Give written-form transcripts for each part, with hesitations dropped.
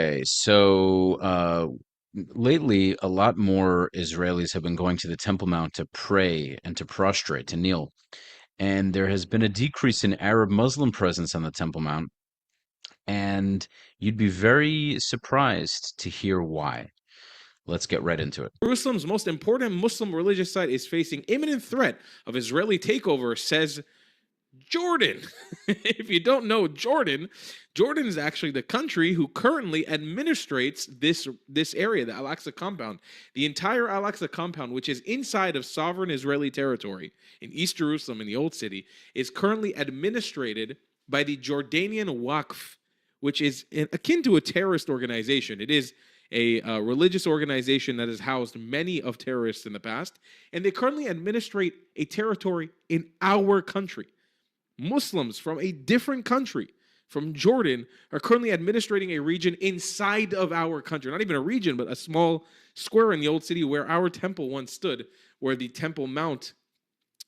Okay, so lately, a lot more Israelis have been going to the Temple Mount to pray and to prostrate, to kneel. And there has been a decrease in Arab Muslim presence on the Temple Mount. And you'd be very surprised to hear why. Let's get right into it. Jerusalem's most important Muslim religious site is facing imminent threat of Israeli takeover, says Jordan. If you don't know Jordan, Jordan is actually the country who currently administrates this area, the Al-Aqsa compound. The entire Al-Aqsa compound, which is inside of sovereign Israeli territory in East Jerusalem in the Old City, is currently administrated by the Jordanian Waqf, which is akin to a terrorist organization. It is a religious organization that has housed many of terrorists in the past, and they currently administrate a territory in our country. Muslims from a different country, from Jordan, are currently administrating a region inside of our country. Not even a region, but a small square in the Old City where our temple once stood, where the Temple Mount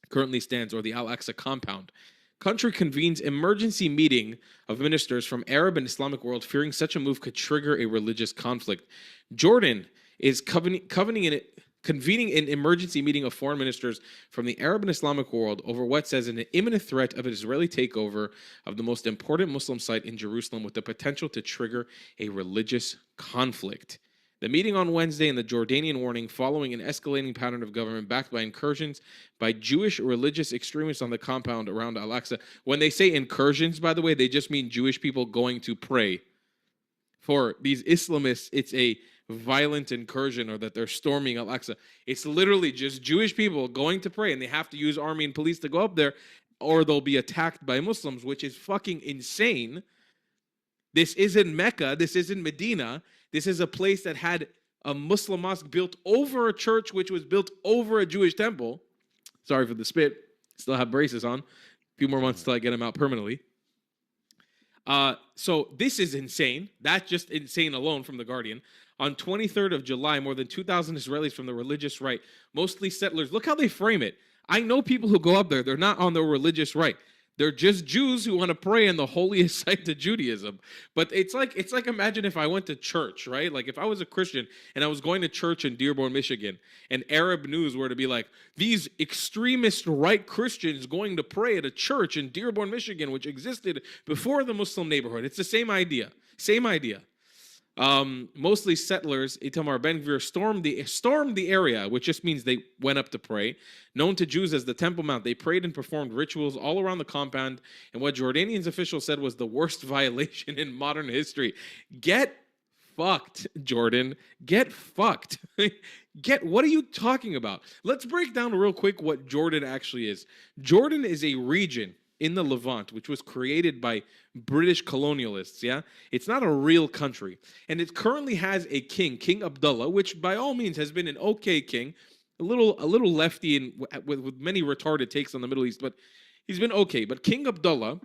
currently stands, or the Al-Aqsa compound. Country convenes emergency meeting of ministers from Arab and Islamic world, fearing such a move could trigger a religious conflict. Jordan is convening an emergency meeting of foreign ministers from the Arab and Islamic world over what says an imminent threat of an Israeli takeover of the most important Muslim site in Jerusalem, with the potential to trigger a religious conflict. The meeting on Wednesday in the Jordanian warning following an escalating pattern of government backed by incursions by Jewish religious extremists on the compound around Al-Aqsa. When they say incursions, by the way, they just mean Jewish people going to pray. For these Islamists, it's a violent incursion, or that they're storming Al-Aqsa. It's literally just Jewish people going to pray, and they have to use army and police to go up there, or they'll be attacked by Muslims, which is fucking insane. This isn't Mecca. This isn't Medina. This is a place that had a Muslim mosque built over a church, which was built over a Jewish temple. Sorry for the spit. Still have braces on. A few more months till I get them out permanently. So this is insane. That's just insane alone from The Guardian. On 23rd of July, more than 2,000 Israelis from the religious right, mostly settlers. Look how they frame it. I know people who go up there. They're not on the religious right. They're just Jews who want to pray in the holiest site to Judaism. But it's like imagine if I went to church, right? Like if I was a Christian and I was going to church in Dearborn, Michigan, and Arab news were to be like, these extremist right Christians going to pray at a church in Dearborn, Michigan, which existed before the Muslim neighborhood. It's the same idea. Same idea. Mostly settlers, Itamar Ben-Gvir stormed the area, which just means they went up to pray. Known to Jews as the Temple Mount, they prayed and performed rituals all around the compound, and what Jordanians officials said was the worst violation in modern history. Get fucked, Jordan. Get fucked. What are you talking about? Let's break down real quick what Jordan actually is. Jordan is a region in the Levant, which was created by British colonialists, yeah? It's not a real country. And it currently has a king, King Abdullah, which by all means has been an okay king, a little lefty and with many retarded takes on the Middle East, but he's been okay. But King Abdullah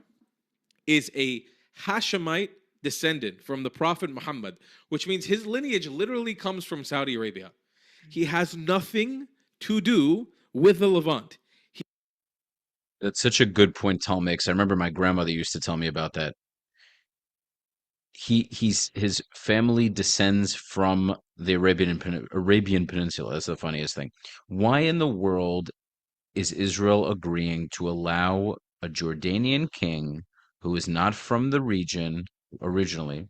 is a Hashemite descendant from the Prophet Muhammad, which means his lineage literally comes from Saudi Arabia. He has nothing to do with the Levant. That's such a good point Tal makes. I remember my grandmother used to tell me about that. His family descends from the Arabian Peninsula. That's the funniest thing. Why in the world is Israel agreeing to allow a Jordanian king who is not from the region originally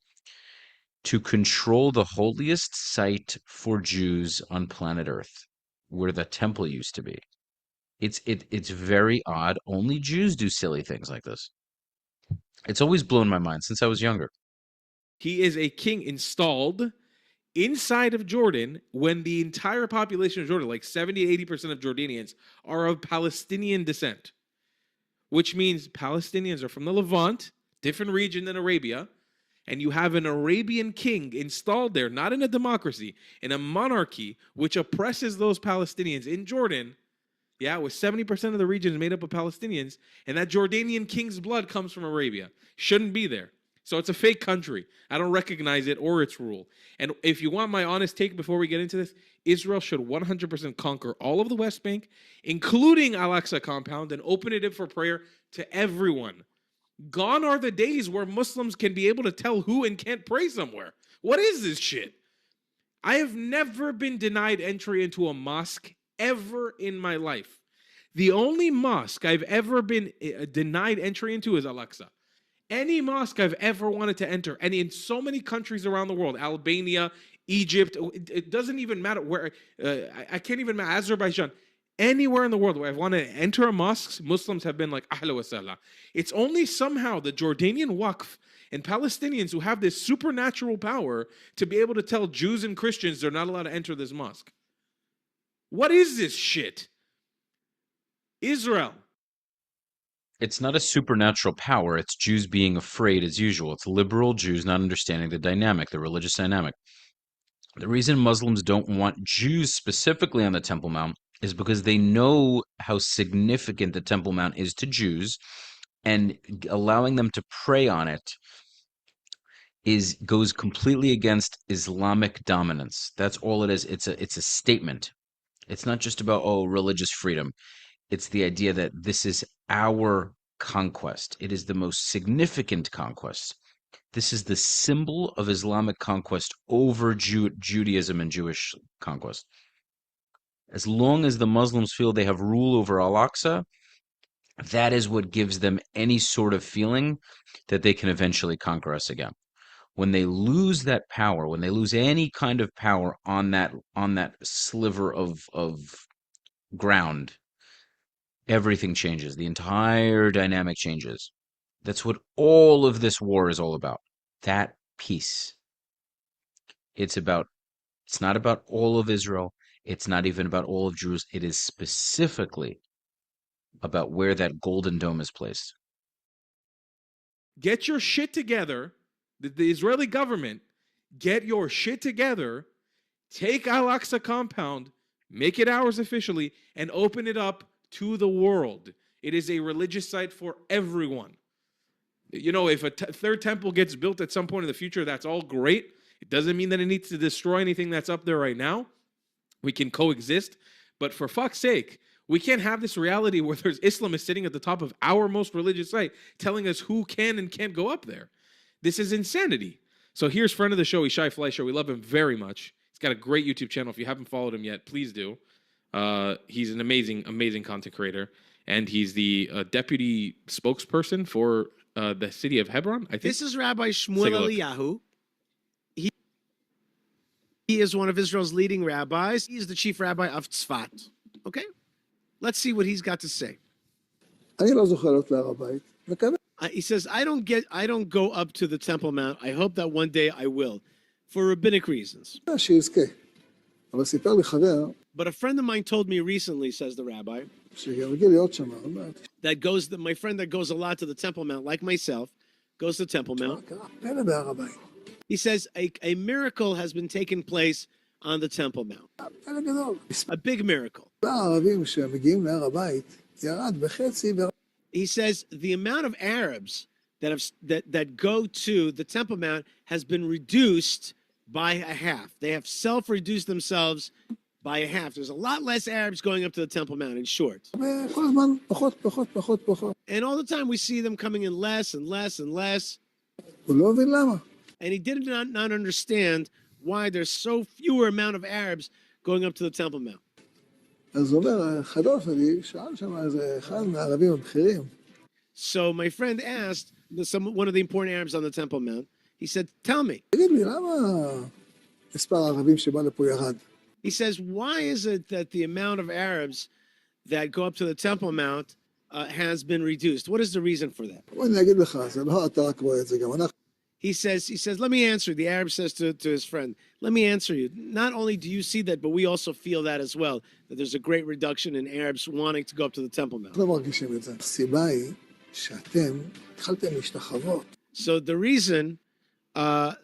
to control the holiest site for Jews on planet Earth, where the temple used to be? It's very odd. Only Jews do silly things like this. It's always blown my mind since I was younger. He is a king installed inside of Jordan when the entire population of Jordan, like 70-80% of Jordanians, are of Palestinian descent, which means Palestinians are from the Levant, different region than Arabia, and you have an Arabian king installed there, not in a democracy, in a monarchy, which oppresses those Palestinians in Jordan. Yeah, with 70% of the region is made up of Palestinians, and that Jordanian king's blood comes from Arabia. Shouldn't be there. So it's a fake country. I don't recognize it or its rule. And if you want my honest take before we get into this, Israel should 100% conquer all of the West Bank, including Al-Aqsa compound, and open it up for prayer to everyone. Gone are the days where Muslims can be able to tell who and can't pray somewhere. What is this shit? I have never been denied entry into a mosque ever in my life. The only mosque I've ever been denied entry into is Al-Aqsa. Any mosque I've ever wanted to enter, and in so many countries around the world, Albania, Egypt, it doesn't even matter where, I can't even matter, Azerbaijan, anywhere in the world where I've wanted to enter a mosque, Muslims have been like, ahla wa sahla. It's only somehow the Jordanian Waqf and Palestinians who have this supernatural power to be able to tell Jews and Christians they're not allowed to enter this mosque. What is this shit? Israel. It's not a supernatural power. It's Jews being afraid as usual. It's liberal Jews not understanding the dynamic, the religious dynamic. The reason Muslims don't want Jews specifically on the Temple Mount is because they know how significant the Temple Mount is to Jews, and allowing them to pray on it goes completely against Islamic dominance. That's all it is. It's a statement. It's not just about religious freedom. It's the idea that this is our conquest. It is the most significant conquest. This is the symbol of Islamic conquest over Judaism and Jewish conquest. As long as the Muslims feel they have rule over Al-Aqsa, that is what gives them any sort of feeling that they can eventually conquer us again. When they lose that power, when they lose any kind of power on that sliver of ground, everything changes. The entire dynamic changes. That's what all of this war is all about. That peace. It's not about all of Israel. It's not even about all of Jerusalem. It is specifically about where that golden dome is placed. Get your shit together. The Israeli government, get your shit together. Take Al-Aqsa compound, make it ours officially, and open it up to the world. It is a religious site for everyone. You know, if a third temple gets built at some point in the future, that's all great. It doesn't mean that it needs to destroy anything that's up there right now. We can coexist. But for fuck's sake, we can't have this reality where there's Islamists sitting at the top of our most religious site telling us who can and can't go up there. This is insanity. So here's friend of the show, Ishai Fleischer. We love him very much. He's got a great YouTube channel. If you haven't followed him yet, please do. He's an amazing, amazing content creator. And he's the deputy spokesperson for the city of Hebron, I think. This is Rabbi Shmuel Eliyahu. He is one of Israel's leading rabbis. He is the chief rabbi of Tzfat. Okay? Let's see what he's got to say. He says, I don't go up to the Temple Mount. I hope that one day I will, for rabbinic reasons. But a friend of mine told me recently, says the rabbi, my friend that goes a lot to the Temple Mount, like myself, goes to Temple Mount. He says a miracle has been taking place on the Temple Mount. A big miracle. He says the amount of Arabs that go to the Temple Mount has been reduced by a half. They have self-reduced themselves by a half. There's a lot less Arabs going up to the Temple Mount, in short. And all the time we see them coming in less and less and less. And he did not understand why there's so fewer amount of Arabs going up to the Temple Mount. So my friend asked one of the important Arabs on the Temple Mount, he said, tell me. He says, why is it that the amount of Arabs that go up to the Temple Mount has been reduced? What is the reason for that? He says, let me answer. The Arab says to his friend, let me answer you. Not only do you see that, but we also feel that as well, that there's a great reduction in Arabs wanting to go up to the Temple Mount. So the reason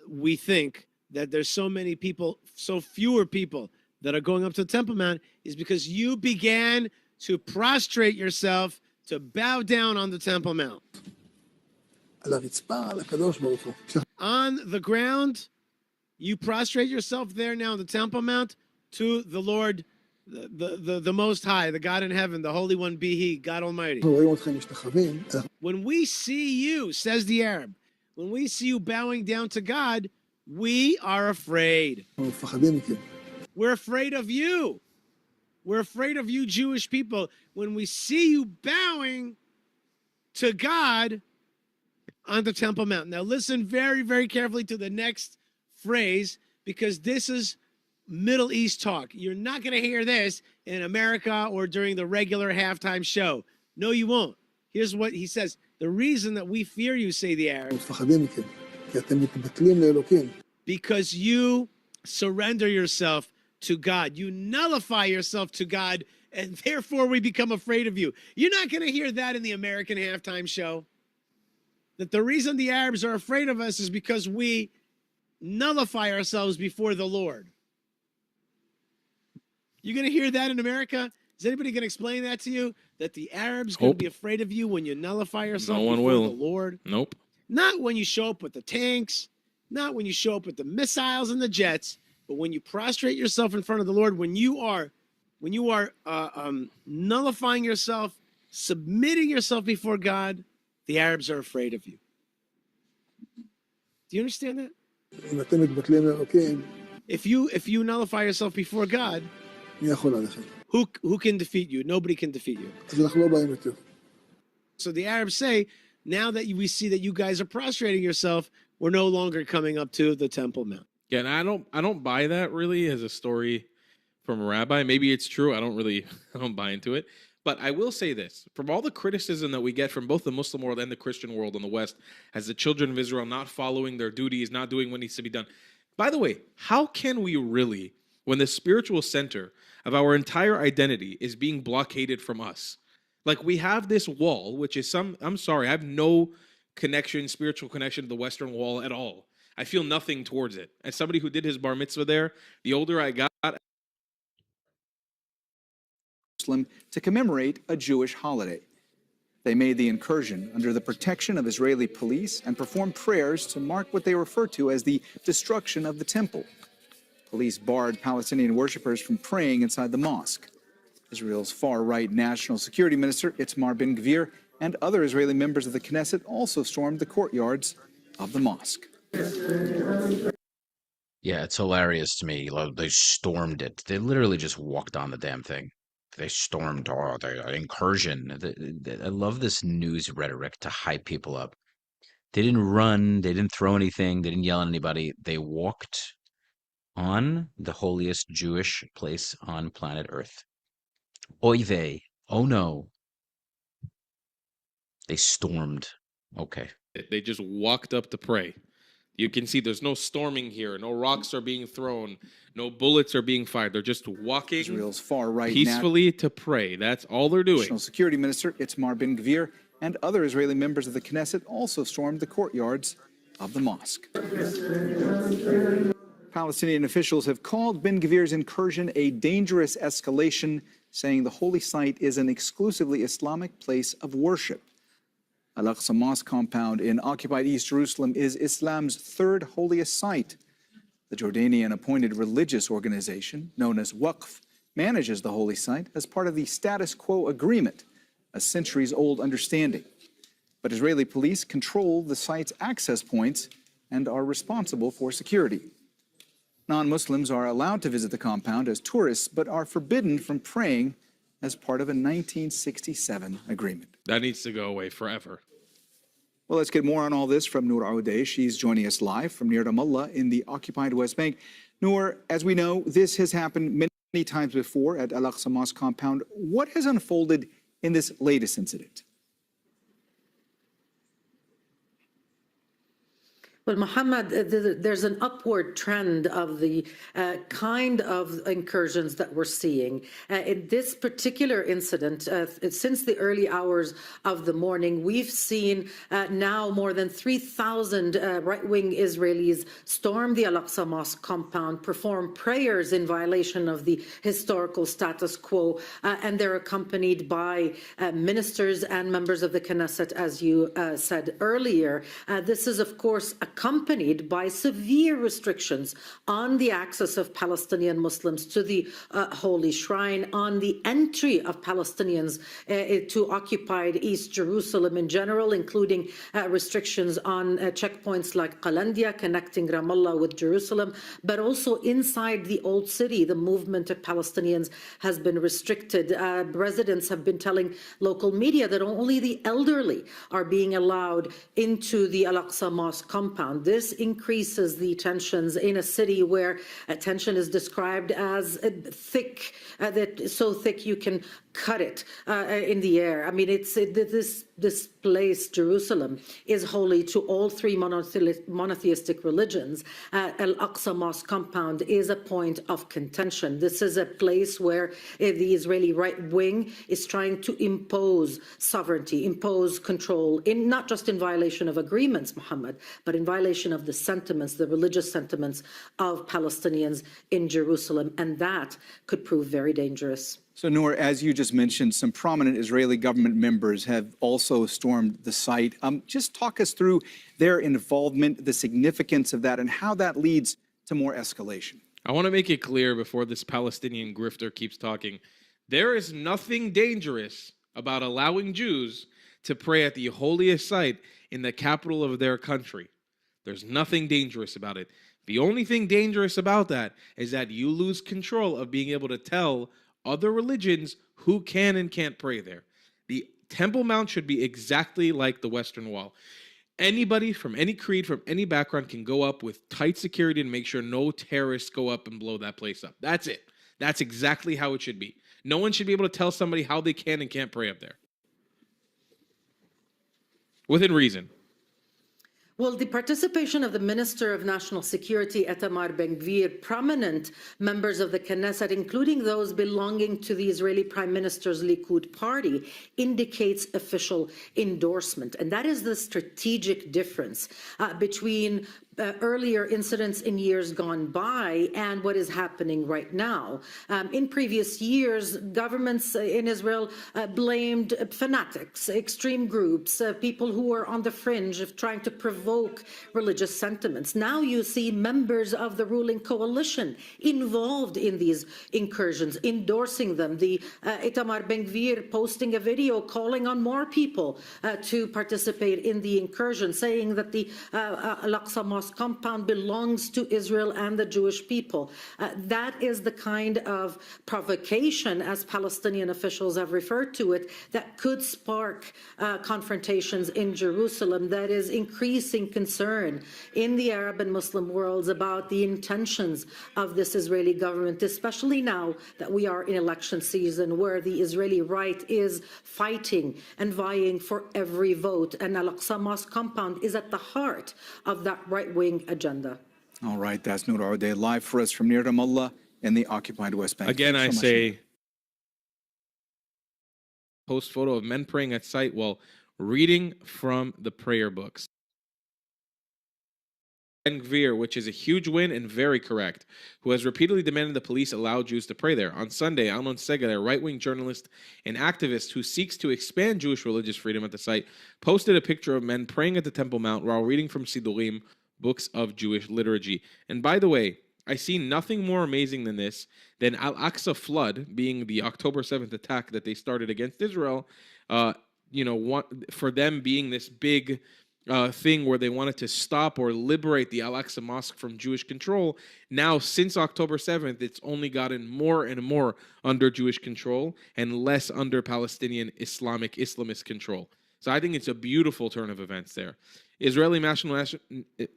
we think that there's so fewer people that are going up to the Temple Mount is because you began to prostrate yourself, to bow down on the Temple Mount. On the ground, you prostrate yourself there now on the Temple Mount to the Lord, the Most High, the God in heaven, the Holy One be He, God Almighty. When we see you, says the Arab, when we see you bowing down to God, We are afraid. We're afraid of you. We're afraid of you, Jewish people. When we see you bowing to God on the Temple Mount. Now, listen very, very carefully to the next phrase, because this is Middle East talk. You're not going to hear this in America or during the regular halftime show. No, you won't. Here's what he says. The reason that we fear you, say the Arabs, because you surrender yourself to God. You nullify yourself to God, and therefore we become afraid of you. You're not going to hear that in the American halftime show. That the reason the Arabs are afraid of us is because we nullify ourselves before the Lord. You're going to hear that in America? Is anybody going to explain that to you? That the Arabs going to be afraid of you when you nullify yourself before the Lord? Nope. Not when you show up with the tanks, not when you show up with the missiles and the jets, but when you prostrate yourself in front of the Lord, when you are nullifying yourself, submitting yourself before God, the Arabs are afraid of you. Do you understand that? If you nullify yourself before God, who can defeat you? Nobody can defeat you. So the Arabs say, now that we see that you guys are prostrating yourself, we're no longer coming up to the Temple Mount. Yeah, and I don't buy that really as a story from a rabbi. Maybe it's true. I don't buy into it. But I will say this, from all the criticism that we get from both the Muslim world and the Christian world in the West, as the children of Israel not following their duties, not doing what needs to be done. By the way, how can we really, when the spiritual center of our entire identity is being blockaded from us? Like, we have this wall, which is I'm sorry, I have no spiritual connection to the Western Wall at all. I feel nothing towards it. As somebody who did his bar mitzvah there, the older I got, to commemorate a Jewish holiday. They made the incursion under the protection of Israeli police and performed prayers to mark what they refer to as the destruction of the temple. Police barred Palestinian worshippers from praying inside the mosque. Israel's far-right national security minister, Itamar Ben-Gvir, and other Israeli members of the Knesset also stormed the courtyards of the mosque. Yeah, it's hilarious to me. They stormed it. They literally just walked on the damn thing. They stormed the incursion. I love this news rhetoric to hype people up. They didn't run. They didn't throw anything. They didn't yell at anybody. They walked on the holiest Jewish place on planet Earth. Oy vey. Oh no. They stormed. Okay. they just walked up to pray. You can see there's no storming here. No rocks are being thrown. No bullets are being fired. They're just walking Israel's far-right peacefully to pray. That's all they're doing. National Security Minister Itamar Ben-Gvir and other Israeli members of the Knesset also stormed the courtyards of the mosque. Palestinian officials have called Ben-Gvir's incursion a dangerous escalation, saying the holy site is an exclusively Islamic place of worship. Al-Aqsa Mosque compound in occupied East Jerusalem is Islam's third holiest site. The Jordanian-appointed religious organization, known as Waqf, manages the holy site as part of the status quo agreement, a centuries-old understanding. But Israeli police control the site's access points and are responsible for security. Non-Muslims are allowed to visit the compound as tourists, but are forbidden from praying as part of a 1967 agreement. That needs to go away forever. Well, let's get more on all this from Noor Audeh. She's joining us live from near Ramallah in the occupied West Bank. Noor, as we know, this has happened many times before at Al-Aqsa Mosque compound. What has unfolded in this latest incident? Well, Mohammed, there's an upward trend of the kind of incursions that we're seeing. In this particular incident, since the early hours of the morning, we've seen now more than 3,000 right-wing Israelis storm the Al-Aqsa Mosque compound, perform prayers in violation of the historical status quo, and they're accompanied by ministers and members of the Knesset, as you said earlier. This is, of course, a accompanied by severe restrictions on the access of Palestinian Muslims to the Holy Shrine, on the entry of Palestinians to occupied East Jerusalem in general, including restrictions on checkpoints like Qalandia connecting Ramallah with Jerusalem, but also inside the Old City, the movement of Palestinians has been restricted. Residents have been telling local media that only the elderly are being allowed into the Al-Aqsa Mosque compound. This increases the tensions in a city where tension is described as thick, that so thick you can cut it in the air. I mean, this place, Jerusalem, is holy to all three monotheistic religions. Al-Aqsa Mosque compound is a point of contention. This is a place where the Israeli right wing is trying to impose sovereignty, impose control, not just in violation of agreements, Muhammad, but in violation of the sentiments, the religious sentiments of Palestinians in Jerusalem. And that could prove very dangerous. So, Noor, as you just mentioned, some prominent Israeli government members have also stormed the site. Just talk us through their involvement, the significance of that, and how that leads to more escalation. I want to make it clear before this Palestinian grifter keeps talking. There is nothing dangerous about allowing Jews to pray at the holiest site in the capital of their country. There's nothing dangerous about it. The only thing dangerous about that is that you lose control of being able to tell other religions who can and can't pray there. The Temple Mount should be exactly like the Western Wall. Anybody from any creed, from any background can go up with tight security and make sure no terrorists go up and blow that place up. That's it. That's exactly how it should be. No one should be able to tell somebody how they can and can't pray up there. Within reason. Well, the participation of the Minister of National Security, Itamar Ben-Gvir, prominent members of the Knesset, including those belonging to the Israeli Prime Minister's Likud party, indicates official endorsement. And that is the strategic difference between earlier incidents in years gone by and what is happening right now. In previous years, governments in Israel blamed fanatics, extreme groups, people who are on the fringe of trying to provoke religious sentiments. Now you see members of the ruling coalition involved in these incursions, endorsing them. The Itamar Ben-Gvir posting a video calling on more people to participate in the incursion, saying that the Al-Aqsa Mosque compound belongs to Israel and the Jewish people. That is the kind of provocation, as Palestinian officials have referred to it, that could spark confrontations in Jerusalem, that is increasing concern in the Arab and Muslim worlds about the intentions of this Israeli government, especially now that we are in election season where the Israeli right is fighting and vying for every vote. And Al-Aqsa Mosque compound is at the heart of that right-wing agenda. All right, that's Noor Auday live for us from near Ramallah in the occupied West Bank. Again, I Thanks so much, say, post photo of men praying at site while reading from the prayer books. Ben-Gvir, which is a huge win and very correct, who has repeatedly demanded the police allow Jews to pray there. On Sunday, Amnon Segal, a right-wing journalist and activist who seeks to expand Jewish religious freedom at the site, posted a picture of men praying at the Temple Mount while reading from siddurim, books of Jewish liturgy. And by the way, I see nothing more amazing than this, than Al-Aqsa flood, being the October 7th attack that they started against Israel, for them being this big thing where they wanted to stop or liberate the Al-Aqsa Mosque from Jewish control. Now, since October 7th, it's only gotten more and more under Jewish control and less under Palestinian Islamist control. So I think it's a beautiful turn of events there. Israeli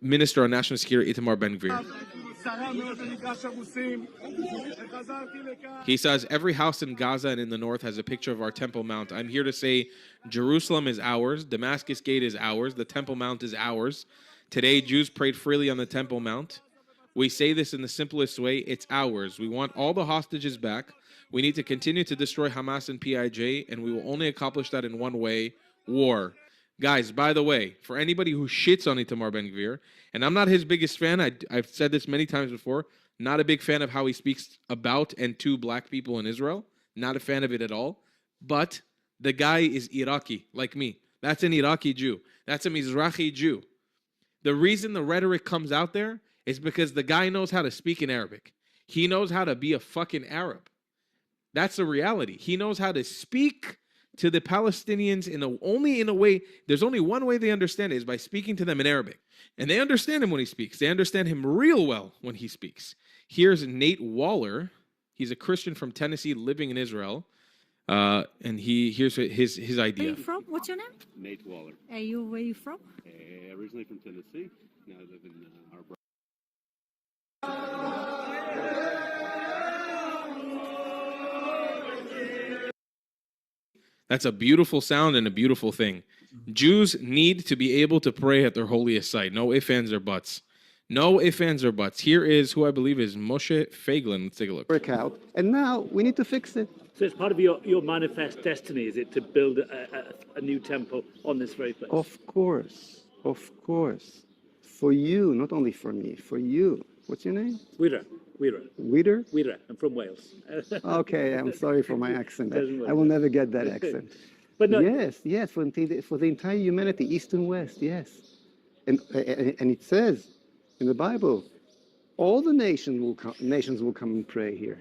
Minister on National Security, Itamar Ben-Gvir. He says, every house in Gaza and in the north has a picture of our Temple Mount. I'm here to say Jerusalem is ours. Damascus Gate is ours. The Temple Mount is ours. Today, Jews prayed freely on the Temple Mount. We say this in the simplest way. It's ours. We want all the hostages back. We need to continue to destroy Hamas and PIJ, and we will only accomplish that in one way, war. Guys, by the way, for anybody who shits on Itamar Ben-Gvir, and I'm not his biggest fan, I've said this many times before, not a big fan of how he speaks about and to black people in Israel, not a fan of it at all, but the guy is Iraqi, like me. That's an Iraqi Jew. That's a Mizrahi Jew. The reason the rhetoric comes out there is because the guy knows how to speak in Arabic. He knows how to be a fucking Arab. That's the reality. He knows how to speak to the Palestinians only in a way. There's only one way they understand it, is by speaking to them in Arabic. And they understand him when he speaks. They understand him real well when he speaks. Here's Nate Waller. He's a Christian from Tennessee living in Israel. And here's his idea. Where are you from? What's your name? Nate Waller. Where are you from? Originally from Tennessee. Now I live in Arbor. That's a beautiful sound and a beautiful thing. Jews need to be able to pray at their holiest site. No ifs, ands, or buts. No ifs, ands, or buts. Here is who I believe is Moshe Feiglin. Let's take a look. Work out, and now we need to fix it. So it's part of your manifest destiny, is it, to build a new temple on this very place? Of course. For you, not only for me, for you. What's your name? Wira. Weider? Wira. I'm from Wales. Okay, I'm sorry for my accent. Doesn't work. I will never get that accent. But no, Yes, for the entire humanity, East and West, yes. And it says in the Bible, all the nations will come and pray here,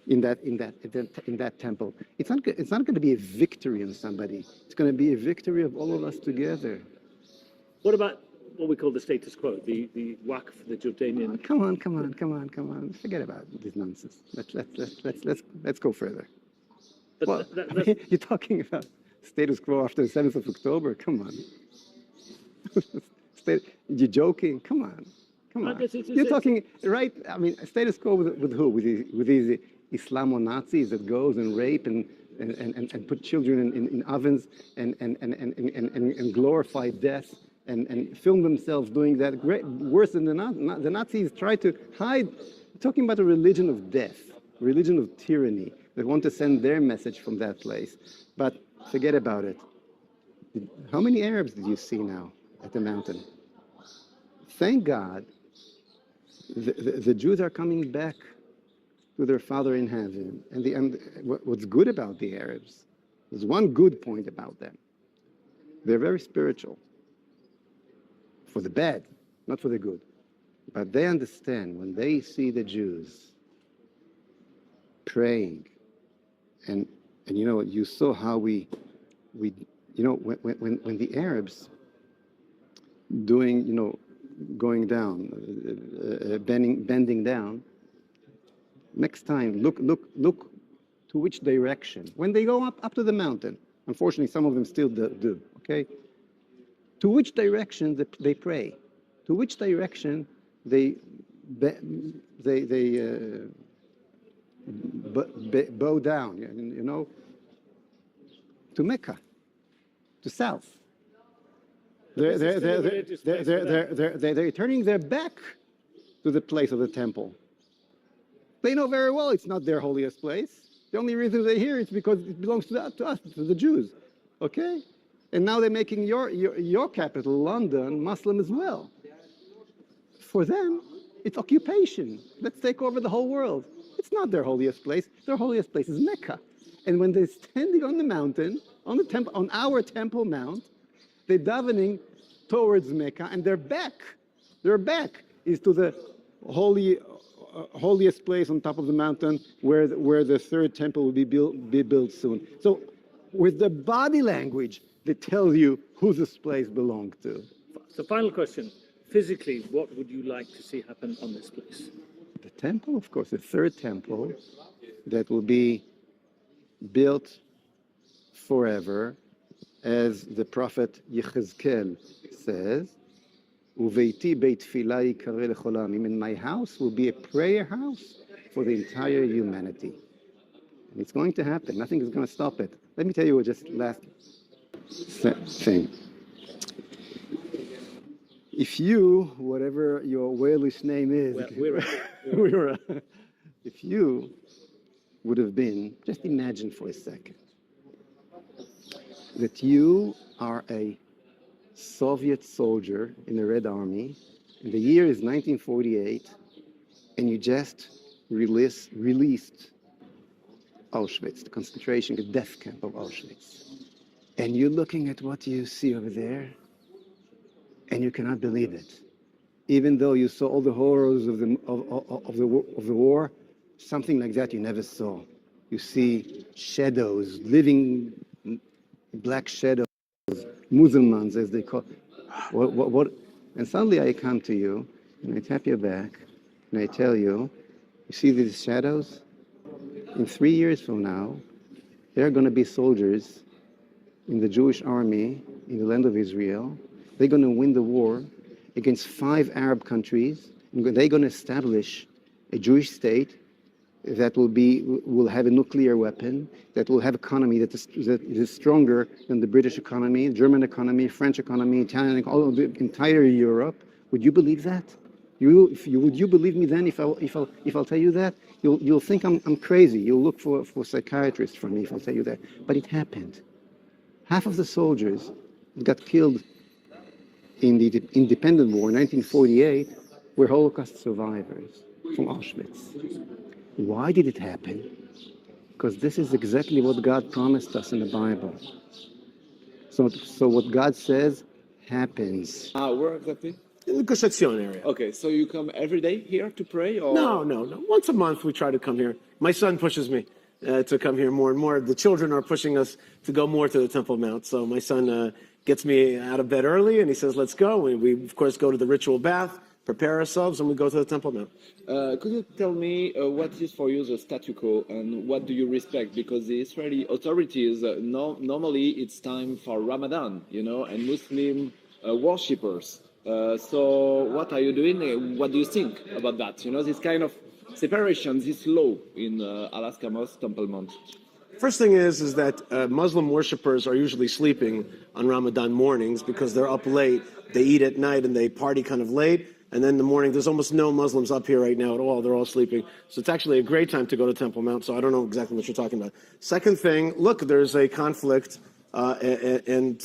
in that temple. It's not going to be a victory on somebody. It's going to be a victory of all of us together. what about what we call the status quo, the Waqf, the Jordanian? Come on. Forget about this nonsense. Let's go further. But Well, you're talking about status quo after the 7th of October. Come on. You're joking. Come on. You're talking, right? I mean, status quo with who? With these Islamo-Nazis that goes and rape and put children in ovens and glorify death and film themselves doing that. Worse than the Nazis try to hide. Talking about a religion of death, religion of tyranny. They want to send their message from that place. But forget about it. How many Arabs did you see now at the mountain? Thank God the Jews are coming back to their Father in heaven. And what's good about the Arabs, there's one good point about them. They're very spiritual. For the bad, not for the good. But they understand when they see the Jews praying, and you saw how we when the Arabs doing, going down, bending down, next time look to which direction. When they go up to the mountain, unfortunately some of them still do, okay? To which direction they pray? To which direction they bow down, to Mecca, to south. They're turning their back to the place of the temple. They know very well it's not their holiest place. The only reason they're here is because it belongs to us, to the Jews. Okay? And now they're making your capital, London, Muslim as well. For them, it's occupation. Let's take over the whole world. It's not their holiest place. Their holiest place is Mecca. And when they're standing on the mountain, on our Temple Mount, they're davening towards Mecca, and their back is to the holiest place on top of the mountain, where the third temple will be built soon. So, with the body language, they tell you who this place belongs to. So final question, physically, what would you like to see happen on this place? The temple, of course, the third temple that will be built forever, as the prophet Yechezkel says, Uveiti beit tefillah yikareh lechol ha'amim, and my house will be a prayer house for the entire humanity. And it's going to happen. Nothing is going to stop it. Let me tell you just last thing. If you, whatever your Walish name is, if you would have been, just imagine for a second, that you are a Soviet soldier in the Red Army, and the year is 1948, and you just released Auschwitz, the concentration, the death camp of Auschwitz. And you're looking at what you see over there, and you cannot believe it. even though you saw all the horrors of the war, something like that you never saw. You see shadows, living black shadows, Muslims as they call. What? And suddenly I come to you and I tap your back and I tell you, you see these shadows? In 3 years from now, there are going to be soldiers in the Jewish army in the land of Israel. They're going to win the war against 5 Arab countries. And they're going to establish a Jewish state that will have a nuclear weapon, that will have economy that is stronger than the British economy, German economy, French economy, Italian, all of the entire Europe. Would you believe that? Would you believe me then if I'll tell you that? You'll think I'm crazy. You'll look for psychiatrists for me if I'll tell you that. But it happened. Half of the soldiers that got killed in the independent war in 1948 were Holocaust survivors from Auschwitz. Why did it happen? Because this is exactly what God promised us in the Bible. So what God says happens. Where exactly? In the Gush Etzion area. Okay, so you come every day here to pray, or No. Once a month we try to come here. My son pushes me to come here more and more. The children are pushing us to go more to the Temple Mount. So my son gets me out of bed early and he says, let's go. We of course go to the ritual bath, prepare ourselves, and we go to the Temple Mount. could you tell me what is for you the statu quo and what do you respect? Because the Israeli authorities, normally it's time for Ramadan, and Muslim worshippers. So what are you doing? What do you think about that? This kind of separation, this law in Alaska Mosque, Temple Mount. First thing is that Muslim worshippers are usually sleeping on Ramadan mornings because they're up late. They eat at night and they party kind of late. And then in the morning, there's almost no Muslims up here right now at all. They're all sleeping. So it's actually a great time to go to Temple Mount. So I don't know exactly what you're talking about. Second thing, look, there's a conflict and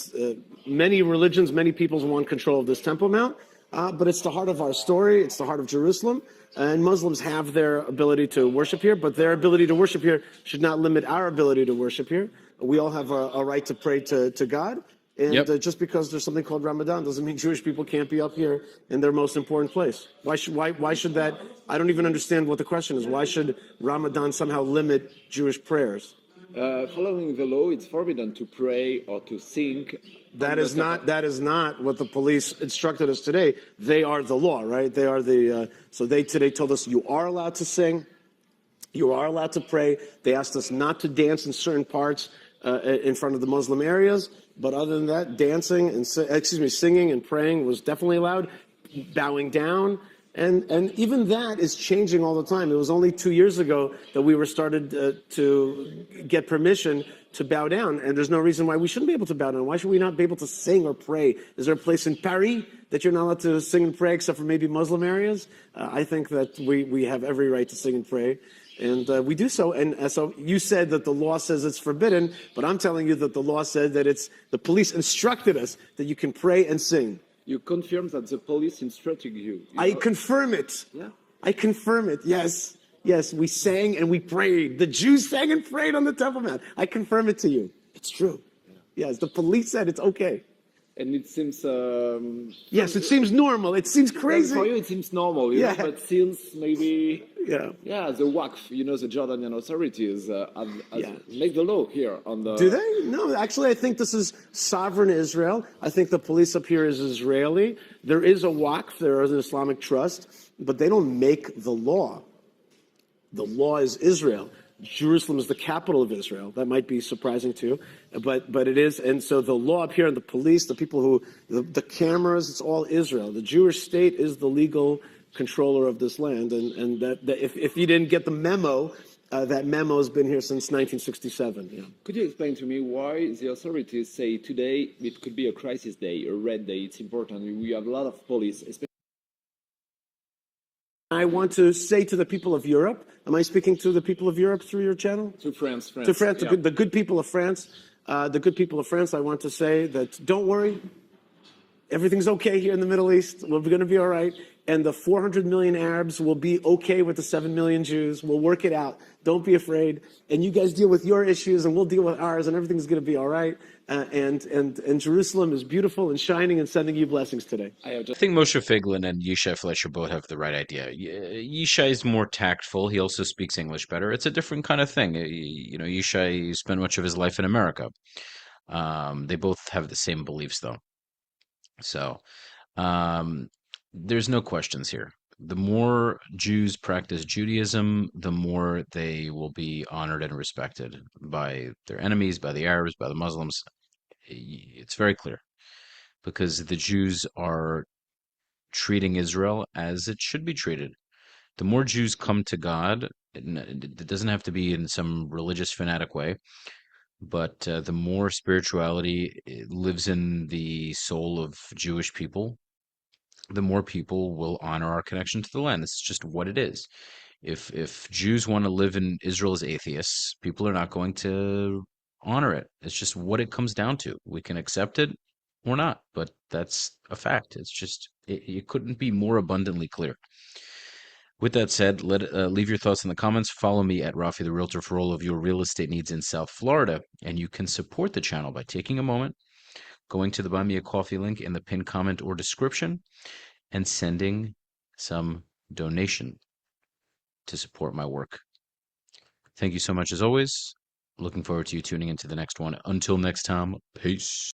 many religions, many peoples want control of this Temple Mount. But it's the heart of our story. It's the heart of Jerusalem. And Muslims have their ability to worship here, but their ability to worship here should not limit our ability to worship here. We all have a right to pray to God. And just because there's something called Ramadan doesn't mean Jewish people can't be up here in their most important place. Why should that? I don't even understand what the question is. Why should Ramadan somehow limit Jewish prayers? Following the law, it's forbidden to pray or to sing. That is not what the police instructed us today. They are the law, right? They are so they today told us you are allowed to sing, you are allowed to pray. They asked us not to dance in certain parts in front of the Muslim areas, but other than that, dancing and singing and praying was definitely allowed. Bowing down. And even that is changing all the time. It was only 2 years ago that we were started to get permission to bow down, and there's no reason why we shouldn't be able to bow down. Why should we not be able to sing or pray? Is there a place in Paris that you're not allowed to sing and pray except for maybe Muslim areas? I think that we have every right to sing and pray, and we do so. And so you said that the law says it's forbidden, but I'm telling you that the law said that the police instructed us that you can pray and sing. You confirm that the police instructed you. I confirm it. Yeah. I confirm it. Yes. Yes, we sang and we prayed. The Jews sang and prayed on the Temple Mount. I confirm it to you. It's true. Yeah. Yes, the police said it's okay. And it seems... yes, it seems normal. It seems crazy. For you, it seems normal, but since maybe... the Waqf, the Jordanian authorities make the law here on the... Do they? No, actually, I think this is sovereign Israel. I think the police up here is Israeli. There is a Waqf, there is an Islamic trust, but they don't make the law. The law is Israel. Jerusalem is the capital of Israel. That might be surprising to you, but it is. And so the law up here and the police, the people the cameras, it's all Israel. The Jewish state is the legal controller of this land. And that if you didn't get the memo, that memo has been here since 1967. Yeah. Could you explain to me why the authorities say today it could be a crisis day, a red day? It's important. We have a lot of police, especially. I want to say to the people of Europe, am I speaking to the people of Europe through your channel? To France. To France, the good people of France. The good people of France, I want to say that don't worry. Everything's okay here in the Middle East. We're going to be all right. And the 400 million Arabs will be okay with the 7 million Jews. We'll work it out. Don't be afraid. And you guys deal with your issues and we'll deal with ours and everything's going to be all right. and Jerusalem is beautiful and shining and sending you blessings today. I think Moshe Feiglin and Yishai Fleischer both have the right idea. Yishai is more tactful. He also speaks English better. It's a different kind of thing. Yishai spent much of his life in America. They both have the same beliefs, though. So there's no questions here. The more Jews practice Judaism, the more they will be honored and respected by their enemies, by the Arabs, by the Muslims. It's very clear because the Jews are treating Israel as it should be treated. The more Jews come to God, it doesn't have to be in some religious fanatic way, but the more spirituality lives in the soul of Jewish people, the more people will honor our connection to the land. This is just what it is. If Jews want to live in Israel as atheists, people are not going to honor it. It's just what it comes down to. We can accept it or not, but that's a fact. It's just it couldn't be more abundantly clear. With that said, leave your thoughts in the comments. Follow me at Rafi the Realtor for all of your real estate needs in South Florida, and you can support the channel by taking a moment, going to the Buy Me a Coffee link in the pinned comment or description, and sending some donation to support my work. Thank you so much as always. Looking forward to you tuning into the next one. Until next time, peace.